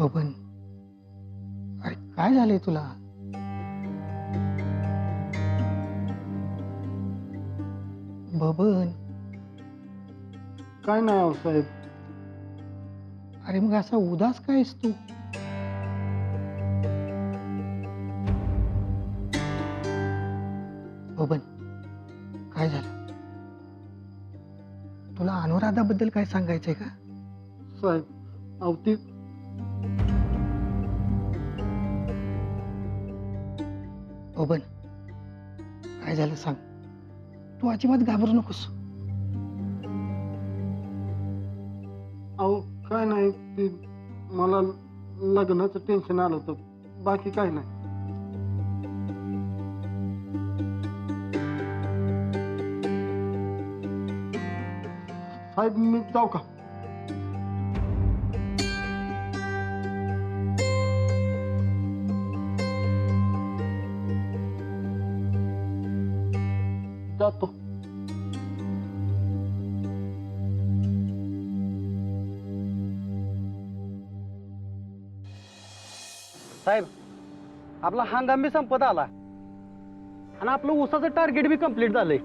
बबन, अरे काय झालंय तुला? बबन, काय नाही हो साहेब. अरे मग असा उदास काय आहेस तू? बबन, काय झालं? तुला अनुराधाबद्दल काय सांगायचंय का? साहेब अहो ती बबन, काय झालं सांग. तू अजिबात घाबरू नकोस. अहो काय नाही, ती मला लग्नाचं टेन्शन आलं होतं, बाकी काय नाही. साहेब मी जाऊ का? जातो. साहेब आपला हंगाम बी संपत आला आणि आपलं ऊसाचं टार्गेट बी कंप्लीट झालंय.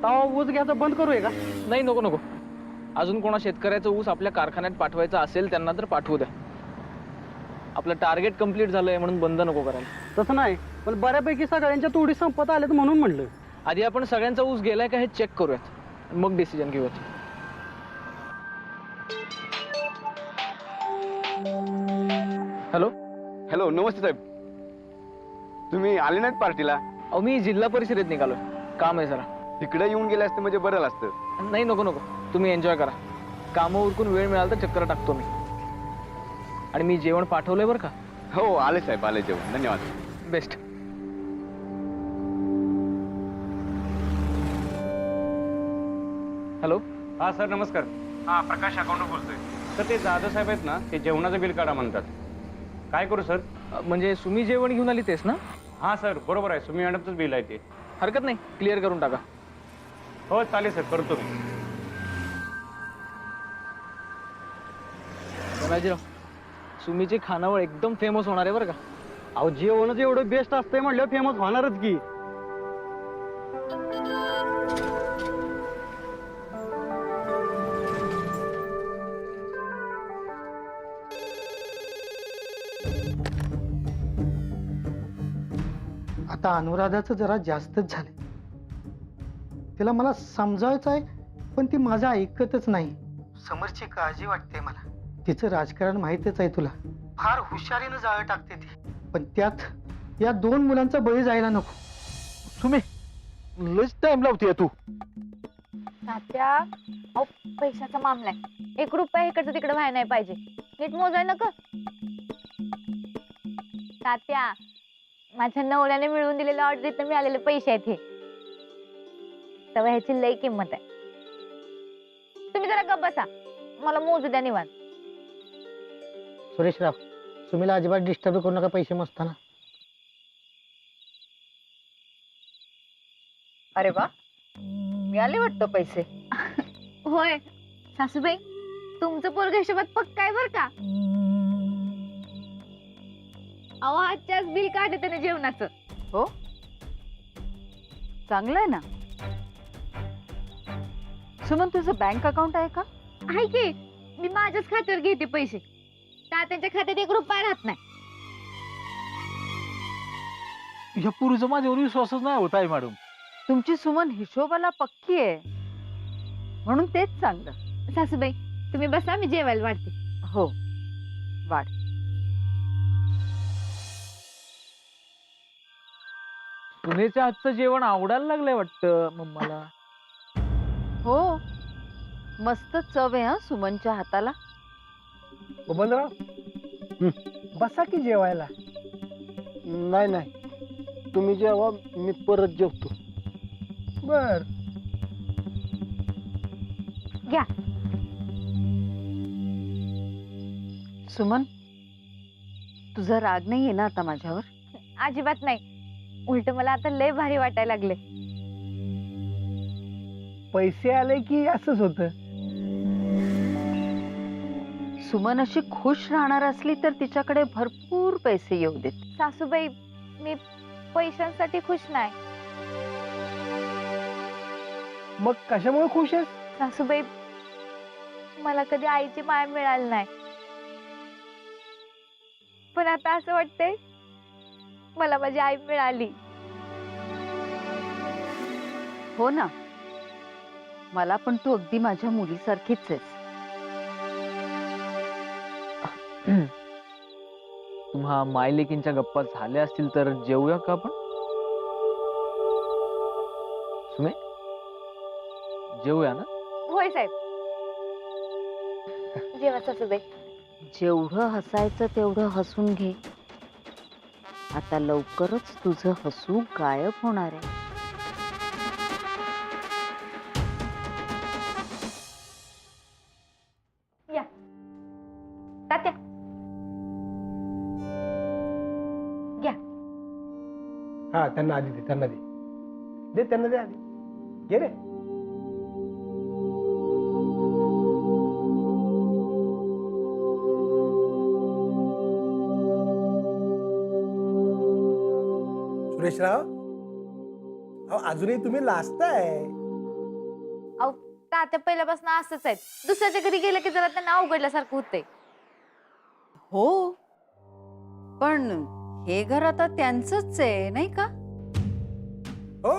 तवा ऊस घ्यायचं बंद करूया का? नाही, नको नको. अजून कोणा शेतकऱ्याचं ऊस आपल्या कारखान्यात पाठवायचं असेल त्यांना तर पाठवू द्या. आपलं टार्गेट कंप्लीट झालंय म्हणून बंद नको करायला. तसं नाही, पण बऱ्यापैकी सगळ्यांच्या तोडी संपत आल्यात म्हणून म्हणलं. आधी आपण सगळ्यांचा ऊस गेलाय का हे चेक करूयात, मग डिसिजन घेऊयात. हॅलो. हॅलो, नमस्ते साहेब. तुम्ही आले नाहीत पार्टीला? अहो मी जिल्हा परिषदेत निघालोय, काम आहे जरा. तिकडे येऊन गेले असते म्हणजे बरं असतं. नाही, नको नको. तुम्ही एन्जॉय करा. कामं उरकून वेळ मिळाला तर चक्कर टाकतो मी. आणि मी जेवण पाठवलंय बरं का. हो आले साहेब, आले जेवण. धन्यवाद. बेस्ट. हॅलो. हा सर नमस्कार. हा प्रकाश अकाउंट बोलतोय सर. ते जाधव साहेब आहेत ना, ते जेवणाचं बिल काढा म्हणतात. काय करू सर? म्हणजे तुम्ही जेवण घेऊन आली तेच ना? हा सर बरोबर आहे, सुमी मॅडमचंच बिल आहे ते. हरकत नाही, क्लिअर करून टाका. हो चालेल सर, करतो मी. बाजीराव, सुमीची खानावळ एकदम फेमस होणार आहे बरं का. अहो जेवणच एवढं बेस्ट असतंय म्हणलं फेमस होणारच की. आता अनुराधाचं जरा जास्तच झालंय. तिला मला समजावायचं आहे, पण ती माझं ऐकतच नाही. समरची काळजी वाटते मला. तिचं राजकारण माहितच आहे तुला. फार हुशारीनं जाळं टाकते ती. पण त्यात या 2 मुलांचा बळी जायला नको. सुमे लस टाइम लावते तू. तात्या, अहो पैशाचा मामला आहे. 1 रुपया इकडचं तिकडे व्हायला नाही पाहिजे. नीट मोजाय नका तात्या. माझ्या नवऱ्याने मिळवून दिलेल्या ऑर्डरीत मिळालेले पैसे आहेत हे. तेव्हा ह्याची लई किंमत आहे. तुम्ही जरा गप्प बसा, मला मोजू द्या निवांत. सुरेशराव, सुमीला अजिबात डिस्टर्ब करू नका पैसे मोजताना. अरे वा, मिळाले वाटतं पैसे. होय सासूबाई, तुमचं पोरग हिशोबात पक्का आहे बर का. अहो आजच्याच बिल काढते त्याने जेवणाचं. हो, चांगलं आहे ना. सुमन तुझं बँक अकाउंट आहे का? आहे की, मी माझ्याच खात्यावर घेते पैसे. तात्यांच्या खात्यात 1 रुपया राहत नाही. ह्या पुरीचा माझ्यावर विश्वासच नाही होत आहे मॅडम. तुमची सुमन हिशोबाला पक्की आहे म्हणून तेच चांगलं. सासूबाई तुम्ही बसा, मी जेवायला वाढते. हो वाढ. सुनेच्या आजचं जेवण आवडायला लागलंय वाटतं मम्माला. हो, मस्त चव आहे हा सुमनच्या हाताला. बबनराव, बसा की जेवायला. नाही नाही, तुम्ही जेव्हा मी परत जेवतो. बर. घ्या. सुमन तुझा राग नाहीये ना आता माझ्यावर? अजिबात नाही, उलट मला आता लय भारी वाटायला लागले. पैसे आले की असंच होतं. सुमन अशी खुश राहणार असली तर तिच्याकडे भरपूर पैसे येऊ देत. सासूबाई, मी पैशांसाठी खुश नाही. मग कशामुळे खुश आहेस? सासूबाई, मला कधी आईची माया मिळाली नाही, पण आता असं वाटतंय मला माझी आई मिळाली. हो ना, मला पण तू अगदी माझ्या मुलीसारखीच आहेस. तुम्हा मायलेकींच्या गप्पा झाल्या असतील तर जेवूया का आपण? सुमे, जेवूया ना? होय साहेब, जेव्हा सासूबाई. जेवढं हसायचं तेवढं हसून घे. आता लवकरच तुझं हसू गायब होणार आहे. या तात्या, घ्या. हा, त्यांना आधी दे, त्यांना दे. दे, त्यांना दे आधी. घे रे. सुरेशराव, अहो अजूनही तुम्ही लाजताय. अहो तात्या पहिल्यापासून असंच आहेत. दुसऱ्याच्या घरी गेलं की जरा त्यांना अवघडल्यासारखं होतंय. हो, पण हे घर आता त्यांचंच आहे नाही का? हो,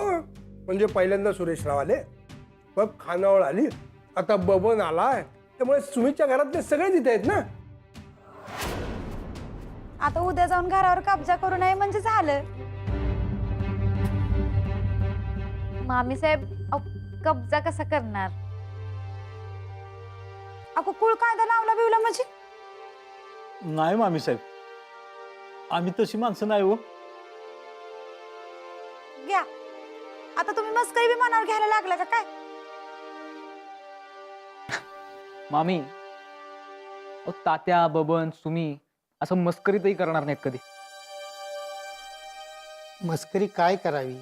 म्हणजे पहिल्यांदा सुरेशराव आले, मग खानावळ आली, आता बबन आलाय, त्यामुळे सुमीच्या घरातले सगळे तिथे आहेत ना. आता उद्या जाऊन घरावर कब्जा करू नये म्हणजे झालं. मामी साहेब, कब्जा कसा करणार? अगो कुळ कायदा लावला बिवला म्हणजे? नाही मामी साहेब, आम्ही तशी माणसं नाही हो. घ्या, आता तुम्ही मस्करी बी मनावर घ्यायला लागला का काय? मामी, अहो, तात्या, बबन, सुमी असं मस्करीतही करणार नाहीत कधी. मस्करी काय करावी,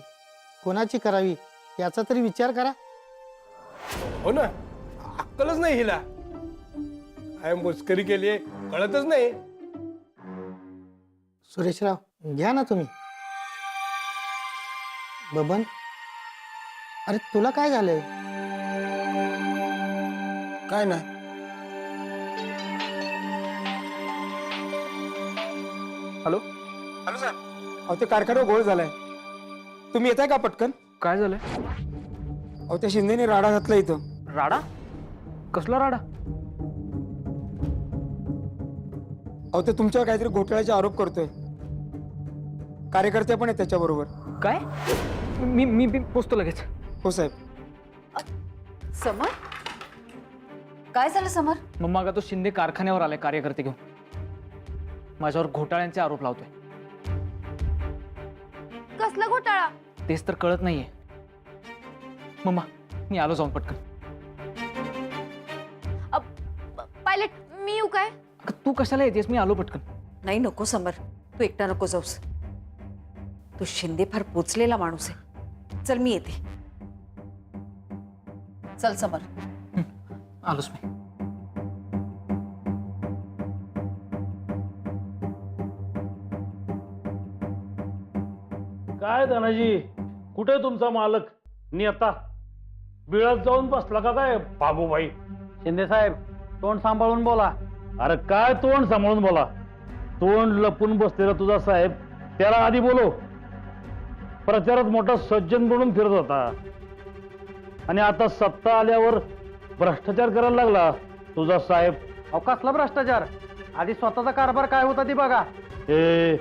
कोणाची करावी याचा तरी विचार करा. हो ना, अक्कलच नाही हिला. काय मुस्करी केली कळतच नाही. सुरेशराव, घ्या ना तुम्ही. बबन, अरे तुला काय झालंय? काय नाही. हॅलो हॅलो सर, अहो ते कारखान्यावर गोळ झालाय, तुम्ही येताय का पटकन? काय झालंय? अहो त्या शिंदेने राडा घातला इथं. राडा? कसला राडा? अहो ते तुमच्यावर काहीतरी घोटाळ्याचे आरोप करतोय. कार्यकर्ते पण आहेत त्याच्याबरोबर. काय? मी मी मी पोचतो लगेच. हो साहेब. समर, काय झालं समर? मम्मा का तो शिंदे कारखान्यावर आलाय कार्यकर्ते घेऊन. माझ्यावर घोटाळ्यांचे आरोप लावतोय. कसला घोटाळा? तेच तर कळत नाहीये. मम्मा, मी आलो जाऊन पटकन. पायलट, मी येऊ काय? तू कशाला येतेस? मी आलो पटकन. नाही नको समर, तू एकटा नको जाऊस. तू शिंदे फार पोचलेला माणूस आहे. चल मी येते. चल समर. आलोच मी. काय धनाजी, कुठे तुमचा मालक? नेता बिळात जाऊन बसला का काय बाबूबाई? शिंदे साहेब, तोंड सांभाळून बोला. अरे काय तोंड सांभाळून बोला? तोंड लपून बसलेला तुझा साहेब, त्याला आधी बोलो. प्रचारात मोठा सज्जन बनून फिरत होता आणि आता सत्ता आल्यावर भ्रष्टाचार करायला लागला तुझा साहेब. अहो कसला भ्रष्टाचार? आधी स्वतःचा कारभार काय होता ती बघा. ए,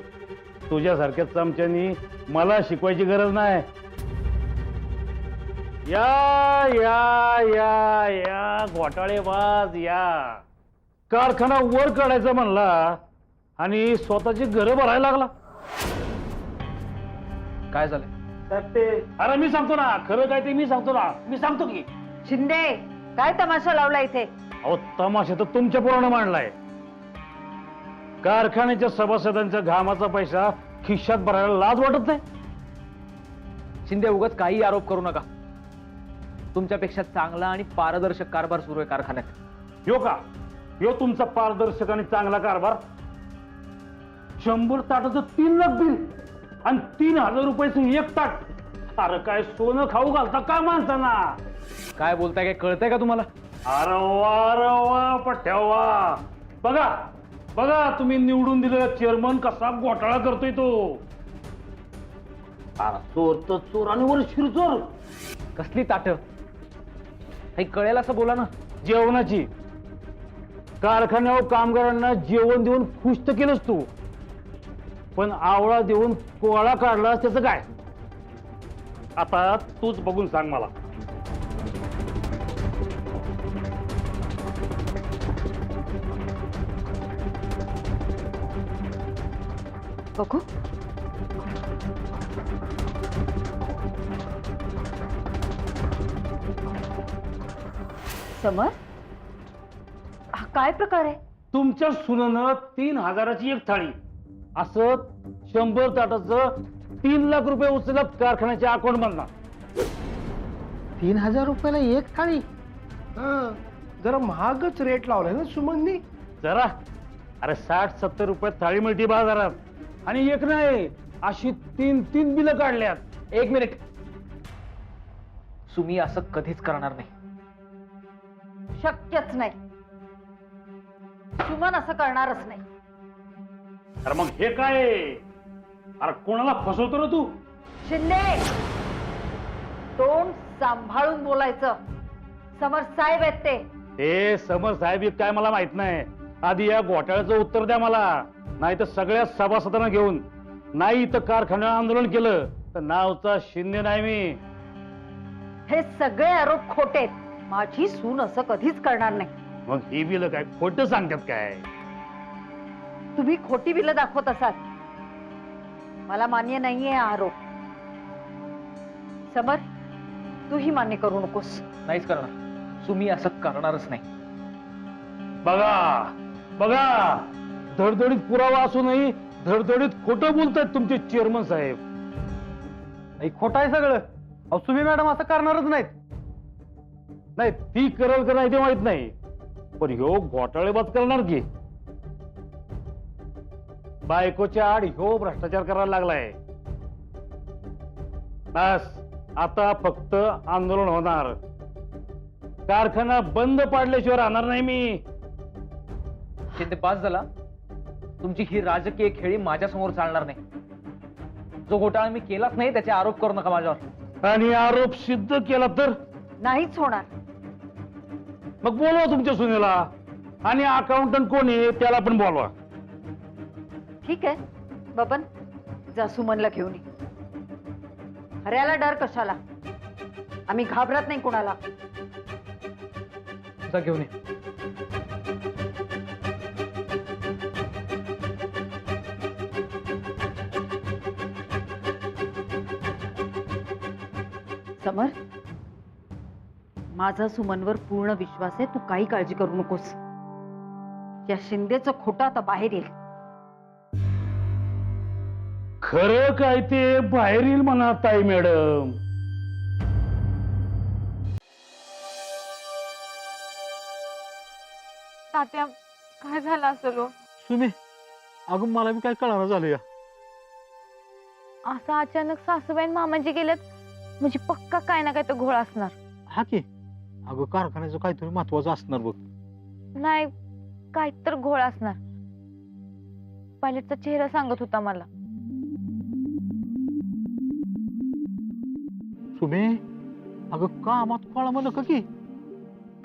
तुझ्यासारख्या चमच्यानी मला शिकवायची गरज नाही. या या या या घोटाळेबाज या. कारखाना वर काढायचा म्हणला आणि स्वतःची घरं भरायला लागला. काय झालं? अरे मी सांगतो ना, खरं काय ते मी सांगतो ना, मी सांगतो की. शिंदे, काय तमाशा लावला इथे? अहो तमाशा तर तुमच्या पुराणे मांडलाय. कारखान्याच्या सभासदांच्या घामाचा पैसा खिशात भरायला लाज वाटत नाही? शिंदे, उगाच काही आरोप करू नका. तुमच्यापेक्षा चांगला आणि पारदर्शक कारभार सुरू आहे कारखान्यात. यो का? ह्यो तुमचा पारदर्शक आणि चांगला कारभार. 100 ताटाचं 3 लाख बिल आणि 3000 रुपयाचं 1 ताट. अरे काय सोनं खाऊ घालता काय माणसांना? काय बोलताय, काय कळतंय का तुम्हाला? अरे वा पठ्यावा. बघा बघा तुम्ही निवडून दिलेला चेअरमन कसा घोटाळा करतोय तो. अरे चोर तर चोर आणि वर शिरचोर. कसली ताट? काही कळेल असं बोला ना. जेवणाची. कारखान्यावर कामगारांना जेवण देऊन खुश तर केलंस तू, पण आवळा देऊन कोळा काढलास त्याचं काय? आता तूच बघून सांग मला. बघू. समर, हा काय प्रकार आहे? तुमच्या सुनेनं 3000ची 1 थाळी असं 100 ताटाचं 3 लाख रुपये उचलत कारखान्याच्या अकाउंट मधला. 3000 रुपयाला 1 थाळी? जरा महागच रेट लावलाय ना सुमननी. जरा अरे 60-70 रुपयात थाळी मिळते बाजारात. आणि एक नाही, अशी 3 बिलं काढल्यात. 1 मिनिट. सुमी असं कधीच करणार नाही. शक्यच नाही. सुमन असं करणारच नाही. अरे मग हे काय? अरे कोणाला फसवतो रे तू? शिंदे, तोंड सांभाळून बोलायचं. समर साहेब आहेत ते. हे समर साहेब काय मला माहित नाही. आधी या घोटाळ्याचं उत्तर द्या मला, नाही तर सगळ्या सभासदांना घेऊन नाही तर कारखान्यावर आंदोलन केलं तर नावचा शिंदे नाही मी. हे सगळे आरोप खोटे आहेत. माझी सून असं कधीच करणार नाही. मग ही बिलं काय खोटं सांगतात काय? तुम्ही खोटी बिलं दाखवत असाल. मला मान्य नाहीये हा आरोप. समर, तूही मान्य करू नकोस. नाहीच करणार. सुमी असं करणारच नाही. बघा बघा, धडधडीत पुरावा असूनही धडधडीत खोटं बोलतायत तुमचे चेअरमन साहेब. नाही, खोटं आहे सगळं. अहो सुमी मॅडम असं करणारच नाहीत. नाही, ती करल का नाही ते माहित नाही, पण ह्यो घोटाळेबाज करणार की. बायकोच्या आड ह्यो भ्रष्टाचार करायला लागलाय. बस आता फक्त आंदोलन होणार. कारखाना बंद पाडल्याशिवाय राहणार नाही मी. शिंदे, पास झाला. तुमची ही राजकीय खेळी माझ्या समोर चालणार नाही. जो घोटाळा मी केलाच नाही त्याचे आरोप करू नका माझ्यावर. आणि आरोप सिद्ध केला तर नाहीच होणार. मग बोलवा तुमच्या सुनेला, आणि अकाउंटंट कोण आहे त्याला पण बोलवा. ठीक आहे बबन, जा सुमनला घेऊन ये. हऱ्याला डर कशाला? आम्ही घाबरत नाही कोणाला. जा घेऊन ये. समर, माझा सुमनवर पूर्ण विश्वास आहे. तू काही काळजी करू नकोस. या शिंदेचं खोटं आता बाहेर येईल. खरं काय ते बाहेर येईल म्हणा ताई मॅडम. तात्या, काय झालं असेल हो? सुमी, अगं मला बी काय कळणार झालं या. असं अचानक सासूबाई आणि मामाजी गेलेत म्हणजे पक्का काय ना काय तर घोळ असणार. हा की, अगं कारखान्याचं काहीतरी महत्वाचं असणार बघ. नाही, काय तर घोळ असणार. पायलटचा चेहरा सांगत होता मला. सुमी, अगं कामात खोळा म्हणलं का की?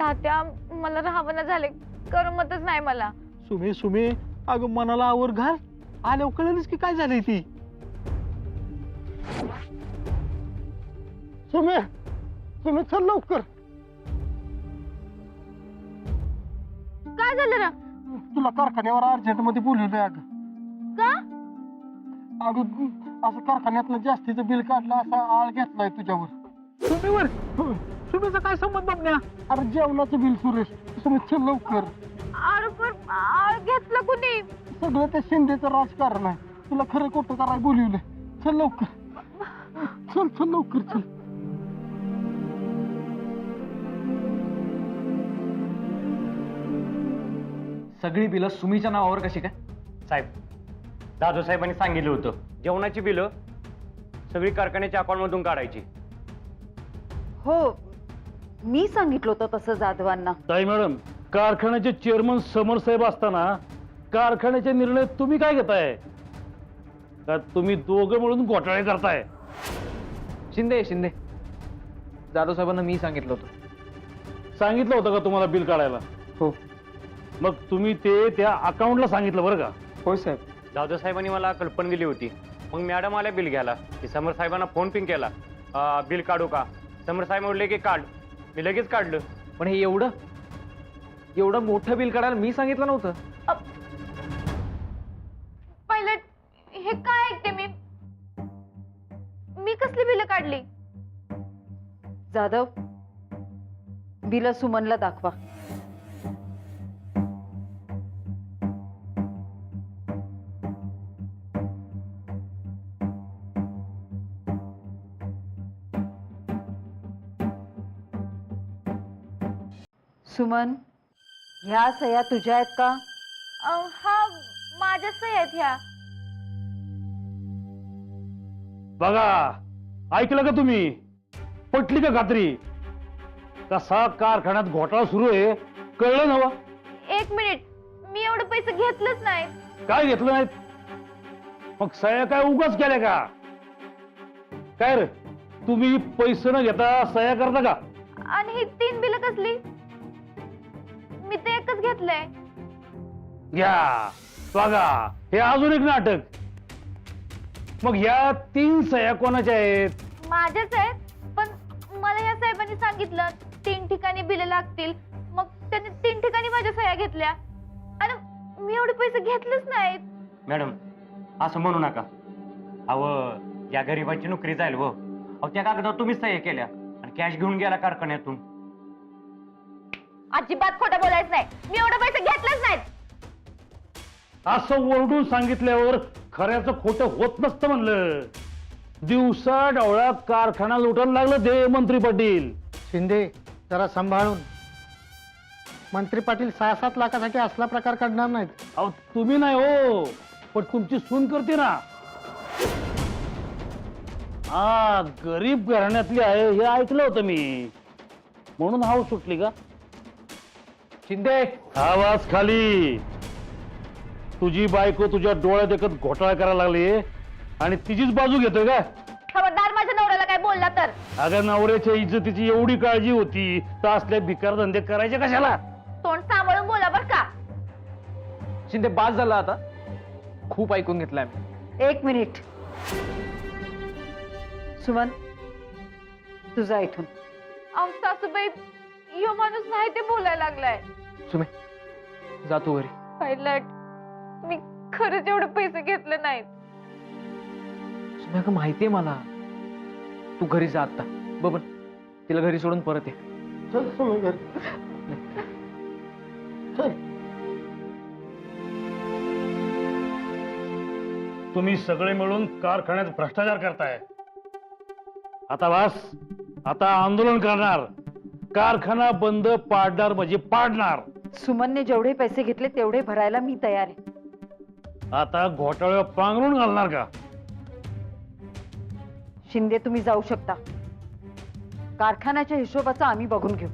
तात्या, मला राहावं झाले. करमतच नाही मला. सुमी, अगं मनाला आवर घाल. आल्यावर कळेलच की काय झालंय ती. सुमी चल लवकर. काय झालं ना? तुला कारखान्यावर अर्जंट मध्ये बोलवलंय. अगं का? अगं असं कारखान्यातलं जास्तीचं बिल काढलं, असा आळ घेतलाय तुझ्यावर. सुमीवर? सुमीचा काय संबंध बघण्या? अरे जेवणाचं बिल सुरेश. सुमी चल लवकर. अरे पण आळ घेतलं कुणी? सगळं त्या शिंदेचं राजकारण आहे. तुला खरं खोटं करायला बोलवलंय. चल लवकर. चल लवकर चल. सगळी बिलं सुमीच्या नावावर कशी काय? साहेब, दादू साहेबांनी सांगितलं होतं जेवणाची बिलं सगळी कारखान्याच्या अकाउंटमधून काढायची. हो, मी सांगितलं होतं तसं जाधवांना. ताई मॅडम, कारखान्याचे चेअरमन समर साहेब असताना कारखान्याचे निर्णय तुम्ही काय घेताय? का तुम्ही दोघं मिळून घोटाळे करताय? शिंदे शिंदे, जाधव साहेबांना मी सांगितलं होतं. सांगितलं होतं का तुम्हाला बिल काढायला? हो मग तुम्ही ते त्या अकाउंटला सांगितलं बरं का? होय साहेब. दादू साहेबांनी मला कल्पना दिली होती. मग मॅडम आल्या बिल घ्यायला की समर साहेबांना फोन पिंग केला, बिल काढू का? समर साहेब म्हटले की काढ. मी लगेच काढलं. पण हे एवढं मोठं बिल काढायला मी सांगितलं नव्हतं. पायलट, हे काय ऐकते मी कसली बिलं काढली? जाधव, बिल सुमनला दाखवा. सुमन, ह्या सह्या तुझ्या आहेत का? हा, माझ्या सह्या आहेत ह्या. बघा, ऐकलं का तुम्ही? पटली का खात्री? कसा कारखान्यात घोटाळा सुरू आहे कळलं ना? 1 मिनिट, मी एवढे पैसे घेतलेच नाहीत. काय घेतलं नाहीत? मग सह्या काय उगाच केल्या का? काय रे, तुम्ही पैसे न घेता सह्या करता का? आणि ही 3 बिलं कसली? मी ते एकच घेतलंय. घ्या बघा, हे अजून एक नाटक. मग ह्या 3 सह्या कोणाच्या आहेत? माझ्याच आहेत, पण मला ह्या साहेबांनी सांगितलं 3 ठिकाणी बिलं लागतील. मग त्यांनी 3 ठिकाणी माझ्या सह्या घेतल्या आणि मी एवढे पैसे घेतलेच नाहीत. मॅडम, असं म्हणू नका. अहो, या गरीबाची नोकरी जाईल व. अहो, त्या कागदावर तुम्हीच सह्या केल्या आणि कॅश घेऊन गेला कारखान्यातून. अजिबात खोटं बोलायचं नाही. मी एवढे पैसे घेतलेच नाहीत. असं ओरडून सांगितल्यावर खऱ्याचं खोटं होत नसतं म्हणलं. दिवसा डावळा कारखाना लुटायला लागलं ते मंत्री पाटील. शिंदे, जरा सांभाळून. मंत्री पाटील 6-7 लाखासाठी असला प्रकार करणार नाहीत. अहो, तुम्ही नाही हो, पण तुमची सून करते ना. हा, गरीब घराण्यातली आहे हे ऐकलं होतं मी, म्हणून हाव सुटली का? शिंदे, आवाज खाली. तुझी बायको तुझ्या डोळ्यात देखत घोटाळा करायला लागली आणि तिचीच बाजू घेतोय का? खबरदार माझ्या नवऱ्याला काय बोलला तर. अगं, नवऱ्याच्या इज्जतीची एवढी काळजी होती तर असल्या भिकार धंदे करायचे कशाला? तोंड सांभाळून बोला बर का. शिंदे, बास झाला आता. खूप ऐकून घेतलंय मी. 1 मिनिट. सुमन, तुझा इथून. अहो सासूबाई, यो माणूस नाही ते बोलायला लागलाय. सुमे, जा तू घरी. पायलट, मी खरंच एवढे पैसे घेतले नाहीत. सुमे, अगं माहितीये मला. तू घरी जा आता. बबन, तिला घरी सोडून परत ये. चल सुमी घरी. चल. तुम्ही सगळे मिळून कारखान्यात भ्रष्टाचार करताय. आता वास, आता आंदोलन करणार. कारखाना बंद पाडणार म्हणजे पाडणार. सुमनने जेवढे पैसे घेतले तेवढे भरायला मी तयार आहे. आता घोटाळ्यावर पांघरून घालणार का? शिंदे, तुम्ही जाऊ शकता. कारखान्याच्या हिशोबाचा आम्ही बघून घेऊ.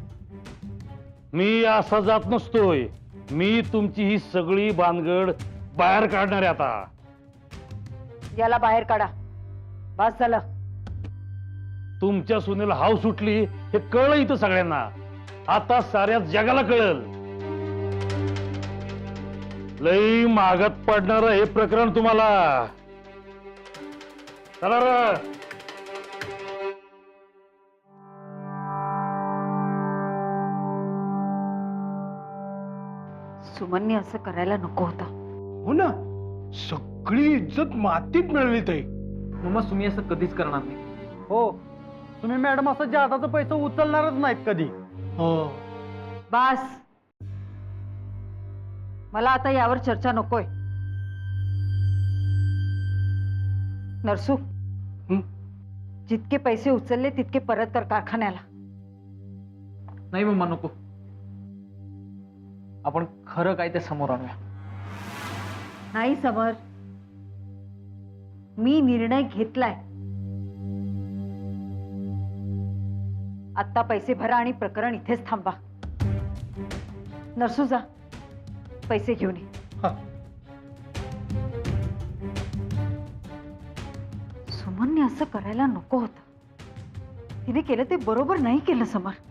मी असा जात नसतोय. मी तुमची ही सगळी भानगड बाहेर काढणार आहे आता. याला बाहेर काढा. बस झालं. तुमच्या सुनेला हाव सुटली हे कळलं इथं सगळ्यांना. आता साऱ्या जगाला कळल. लई मागात पडणार हे प्रकरण तुम्हाला. चला रे. सुमनने असं करायला नको होता. हो ना, सगळी इज्जत मातीत मिळवली ताई. मम्मा, सुमी असं कधीच करणार नाही. हो, तुम्ही मॅडम असं जादाचा पैसा उचलणारच नाहीत कधी. हो. बस, मला आता यावर चर्चा नकोय. नरसू, जितके पैसे उचलले तितके परत कर कारखान्याला. नाही मम्मा, नको. आपण खरं काय ते समोर आणूया. नाही समर, मी निर्णय घेतलाय. आत्ता पैसे भरा आणि प्रकरण इथेच थांबा. नरसू जा, पैसे घेऊन ये. हा. सुमनने असं करायला नको होतं. तिने केलं ते बरोबर नाही केलं समर.